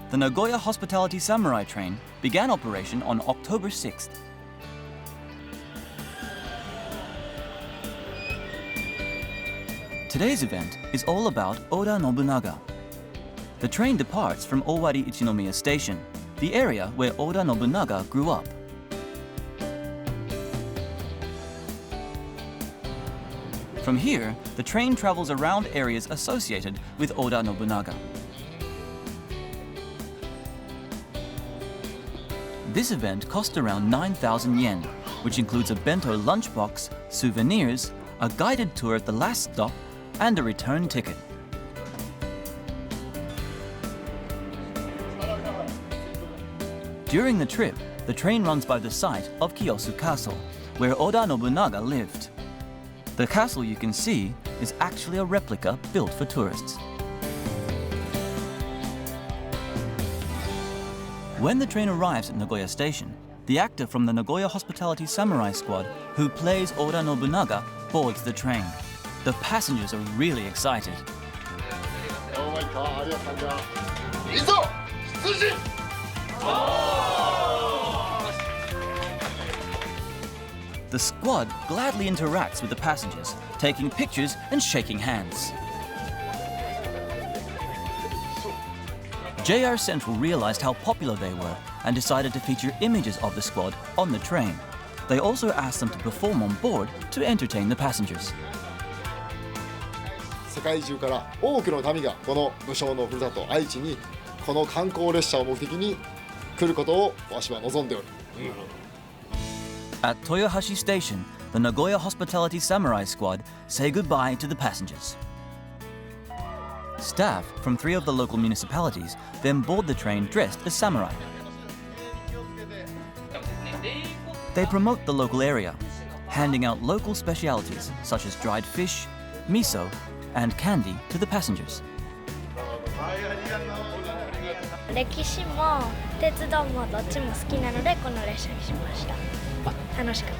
The Nagoya Hospitality Samurai train began operation on October 6th. Today's event is all about Oda Nobunaga. The train departs from Owari Ichinomiya Station, the area where Oda Nobunaga grew up. From here, the train travels around areas associated with Oda Nobunaga. This event cost around 9,000 yen, which includes a bento lunchbox, souvenirs, a guided tour at the last stop, and a return ticket. During the trip, the train runs by the site of Kiyosu Castle, where Oda Nobunaga lived. The castle you can see is actually a replica built for tourists. When the train arrives at Nagoya Station, the actor from the Nagoya Hospitality Samurai Squad who plays Oda Nobunaga boards the train. The passengers are really excited. The squad gladly interacts with the passengers, taking pictures and shaking hands. JR Central realized how popular they were and decided to feature images of the squad on the train. They also asked them to perform on board to entertain the passengers. 世界中から多くの民がこの武将のふるさと愛知にこの観光列車を目的に来ることをわしは望んでおる。At Toyohashi Station, the Nagoya Hospitality Samurai Squad say goodbye to the passengers. Staff from 3 of the local municipalities then board the train dressed as samurai. They promote the local area, handing out local specialities such as dried fish, miso, and candy to the passengers. 歴史も鉄道もどっちも好きなのでこの列車にしました。楽しかっ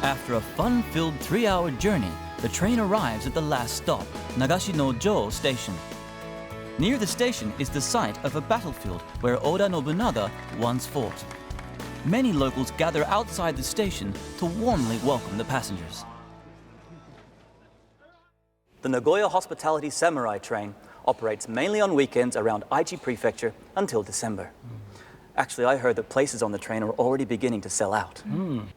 た。 After a fun-filled 3-hour journey, the train arrives at the last stop, Nagashino-jo Station. Near the station is the site of a battlefield where Oda Nobunaga once fought. Many locals gather outside the station to warmly welcome the passengers. The Nagoya Hospitality Samurai train operates mainly on weekends around Aichi Prefecture until December. Actually, I heard that places on the train are already beginning to sell out.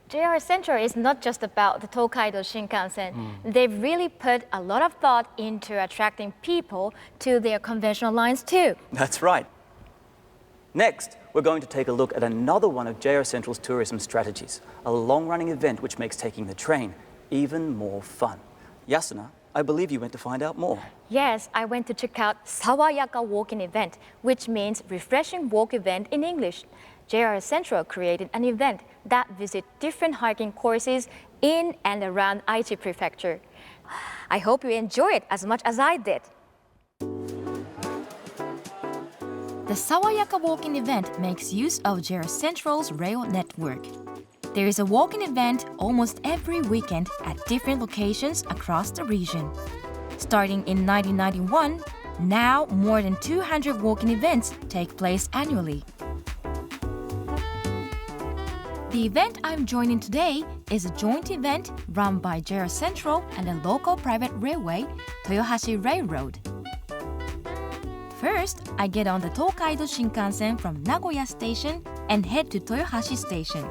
JR Central is not just about the Tokaido Shinkansen. They've really put a lot of thought into attracting people to their conventional lines too. That's right. Next, we're going to take a look at another one of JR Central's tourism strategies, a long-running event which makes taking the train even more fun. Yasuna, I believe you went to find out more. Yes, I went to check out Sawayaka Walking Event, which means refreshing walk event in English. JR Central created an event that visits different hiking courses in and around Aichi Prefecture. I hope you enjoy it as much as I did. The Sawayaka Walking Event makes use of JR Central's rail network. There is a walking event almost every weekend at different locations across the region. Starting in 1991, now more than 200 walking events take place annually. The event I'm joining today is a joint event run by JR Central and the local private railway, Toyohashi Railroad. First, I get on the Tokaido Shinkansen from Nagoya Station and head to Toyohashi Station.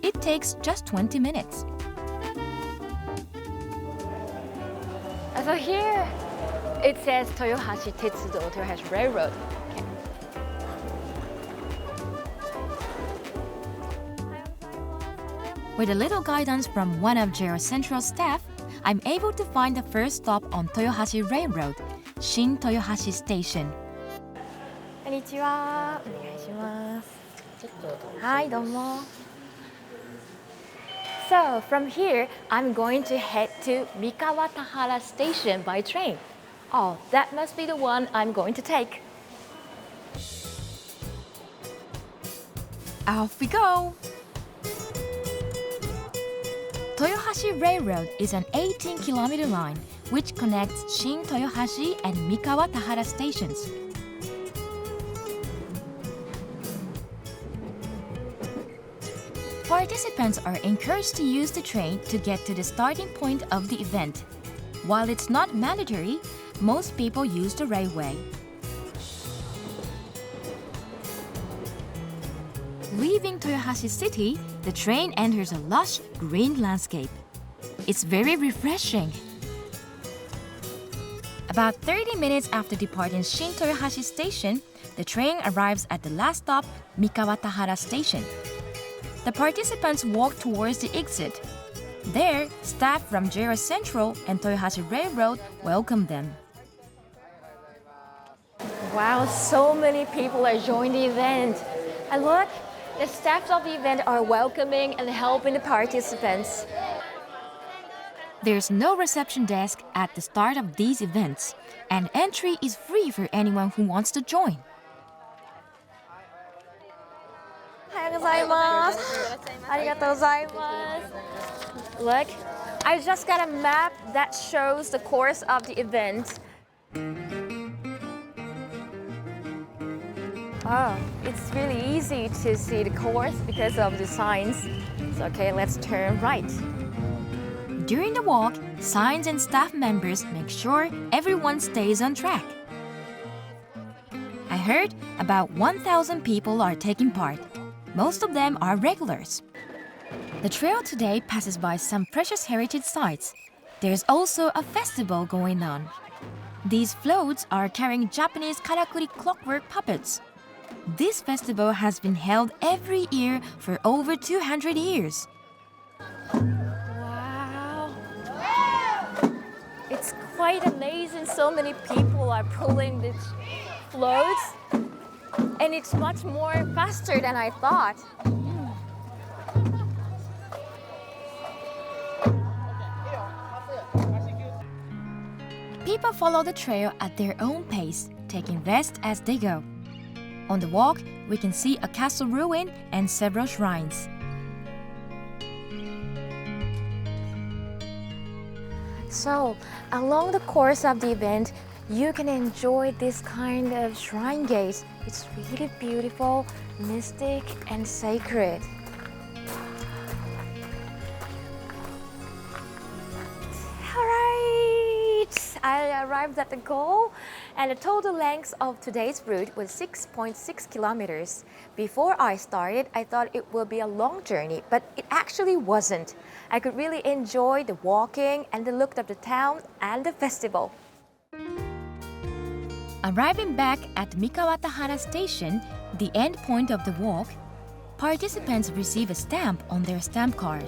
It takes just 20 minutes. So here it says Toyohashi Tetsudo, Toyohashi Railroad. Okay. With a little guidance from one of JR Central staff, I'm able to find the first stop on Toyohashi Railroad, Shin Toyohashi Station. こんにちは。お願いします。はい、どうも。So from here, I'm going to head to Mikawatahara Station by train. Oh, that must be the one I'm going to take. Off we go! Toyohashi Railroad is an 18-kilometer line which connects Shin Toyohashi and Mikawa Tahara stations. Participants are encouraged to use the train to get to the starting point of the event. While it's not mandatory, most people use the railway. Leaving Toyohashi City, the train enters a lush green landscape. It's very refreshing. About 30 minutes after departing Shin Toyohashi Station, the train arrives at the last stop, Mikawa Tahara Station. The participants walk towards the exit. There, staff from JR Central and Toyohashi Railroad welcome them. Wow, so many people are joining the event. And look, the staff of the event are welcoming and helping the participants. There's no reception desk at the start of these events, and entry is free for anyone who wants to join. Look, I just got a map that shows the course of the event. Oh, it's really easy to see the course because of the signs. So, okay, let's turn right. During the walk, signs and staff members make sure everyone stays on track. I heard about 1,000 people are taking part. Most of them are regulars. The trail today passes by some precious heritage sites. There's also a festival going on. These floats are carrying Japanese karakuri clockwork puppets. This festival has been held every year for over 200 years. Wow. It's quite amazing. So many people are pulling these floats. And it's much more faster than I thought. People follow the trail at their own pace, taking rest as they go. On the walk, we can see a castle ruin and several shrines. So, along the course of the event, you can enjoy this kind of shrine gates. It's really beautiful, mystic, and sacred. All right, I arrived at the goal, and the total length of today's route was 6.6 kilometers. Before I started, I thought it would be a long journey, but it actually wasn't. I could really enjoy the walking and the look of the town and the festival. Arriving back at Mikawa Tahara Station, the end point of the walk, participants receive a stamp on their stamp card.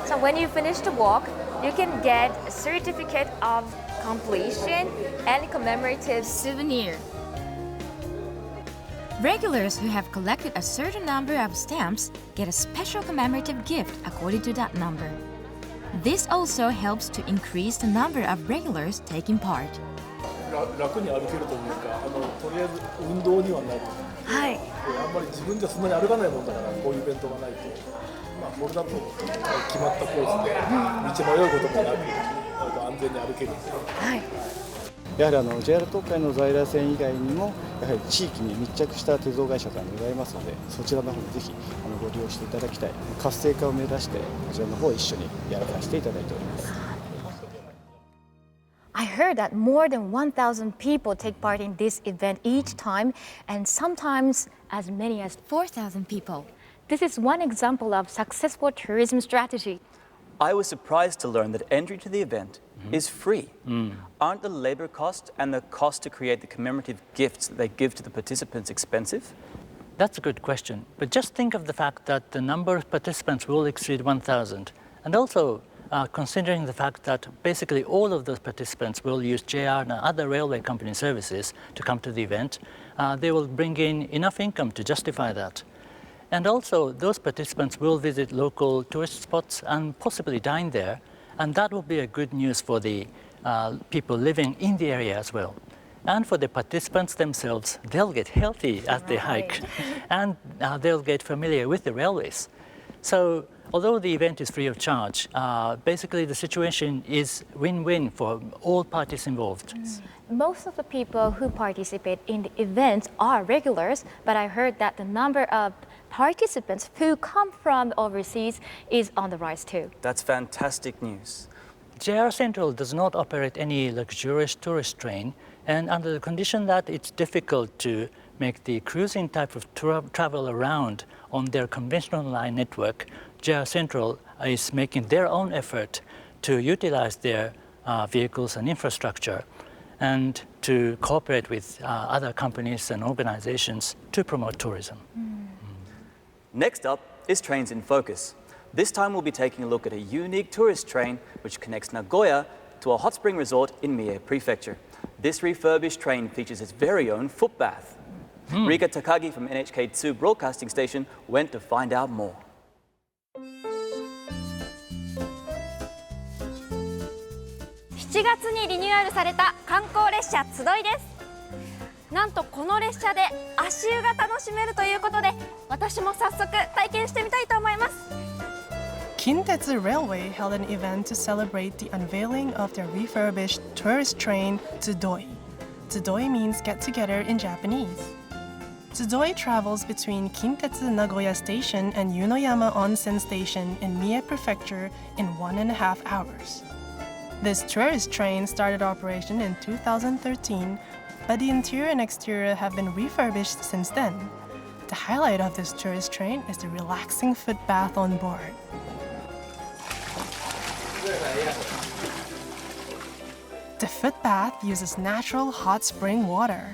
So when you finish the walk, you can get a certificate of completion and commemorative souvenir. Regulars who have collected a certain number of stamps get a special commemorative gift according to that number. This also helps to increase the number of regulars taking part. 楽に歩けるというか、とりあえず運動にはなる。はい。あんまり自分じゃそんなに歩かないもんだから、こういうイベントがないと、まあこれだと決まったコースで道迷うこともなく、安全に歩ける。はい。やはりJR 東海の在来線以外にもやはり地域に密着した鉄道会社がございますので、そちらの方にぜひご利用していただきたい。活性化を目指してこちらの方を一緒にやらさせていただいております。I heard that more than 1,000 people take part in this event each time, and sometimes as many as 4,000 people. This is one example of successful tourism strategy. I was surprised to learn that entry to the event is free. Aren't the labor cost and the cost to create the commemorative gifts that they give to the participants expensive? That's a good question. But just think of the fact that the number of participants will exceed 1,000. And also, considering the fact that basically all of those participants will use JR and other railway company services to come to the event, they will bring in enough income to justify that. And also, those participants will visit local tourist spots and possibly dine there. And that will be a good news for the people living in the area as well. And for the participants themselves, they'll get healthy as they hike. And they'll get familiar with the railways. So although the event is free of charge, basically the situation is win-win for all parties involved. Most of the people who participate in the events are regulars, but I heard that the number of participants who come from overseas is on the rise too. That's fantastic news. JR Central does not operate any luxurious tourist train, and under the condition that it's difficult to make the cruising type of travel around on their conventional line network, JR Central is making their own effort to utilize their vehicles and infrastructure and to cooperate with other companies and organizations to promote tourism. Next up is Trains in Focus. This time we'll be taking a look at a unique tourist train which connects Nagoya to a hot spring resort in Mie Prefecture. This refurbished train features its very own foot bath. Rika Takagi from NHK2 Broadcasting Station went to find out more. 7月にリニューアルされた観光列車つどいです。なんとこの列車で足湯が楽しめるということで、私も早速体験してみたいと思います。 Kintetsu Railway held an event to celebrate the unveiling of their refurbished tourist train Tsudoi. Tsudoi means get together in Japanese. Tsudoi travels between Kintetsu Nagoya Station and Yunoyama Onsen Station in Mie Prefecture in 1.5 hours. This tourist train started operation in 2013, but the interior and exterior have been refurbished since then. The highlight of this tourist train is the relaxing foot bath on board. The foot bath uses natural hot spring water.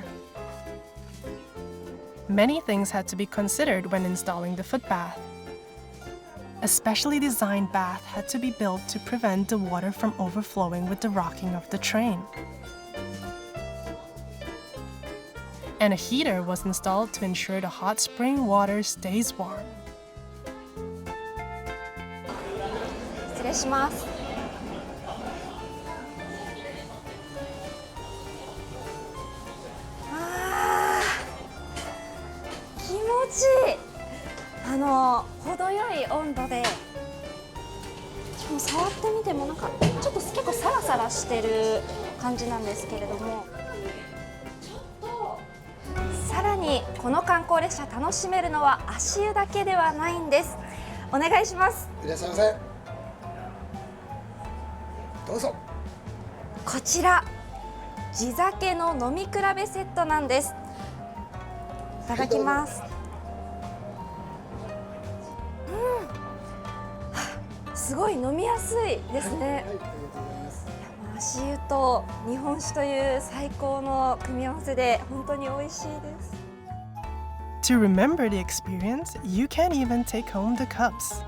Many things had to be considered when installing the foot bath. A specially designed bath had to be built to prevent the water from overflowing with the rocking of the train. And a heater was installed to ensure the hot spring water stays warm. 失礼します。気持ちいい。程よい温度で、もう触ってみてもなんかちょっと結構サラサラしてる感じなんですけれども、さらにこの観光列車楽しめるのは足湯だけではないんです。お願いします。いらっしゃいませ。どうぞ。こちら地酒の飲み比べセットなんです。いただきます。すごい飲みやすいですね。足湯と日本酒という最高の組み合わせで本当に美味しいです。To remember the experience, you can even take home the cups.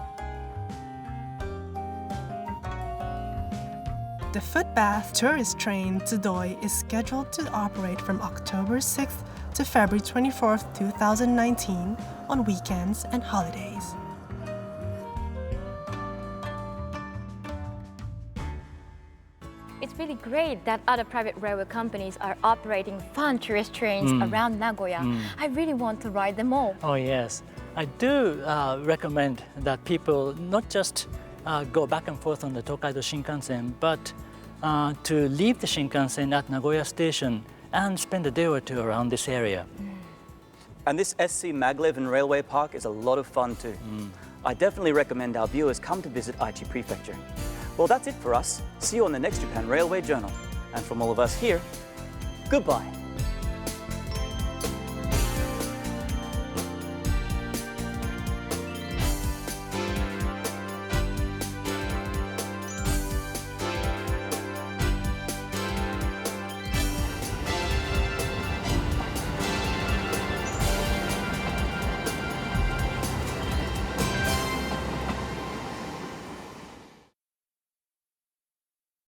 The footbath tourist train Tsudoi is scheduled to operate from October 6th to February 24th, 2019 on weekends and holidays. It's really great that other private railway companies are operating fun tourist trains around Nagoya. I really want to ride them all. Oh yes, I do recommend that people not just go back and forth on the Tokaido Shinkansen, but to leave the Shinkansen at Nagoya Station and spend a day or two around this area. And this SC Maglev and Railway Park is a lot of fun too. I definitely recommend our viewers come to visit Aichi Prefecture. Well, that's it for us. See you on the next Japan Railway Journal. And from all of us here, goodbye.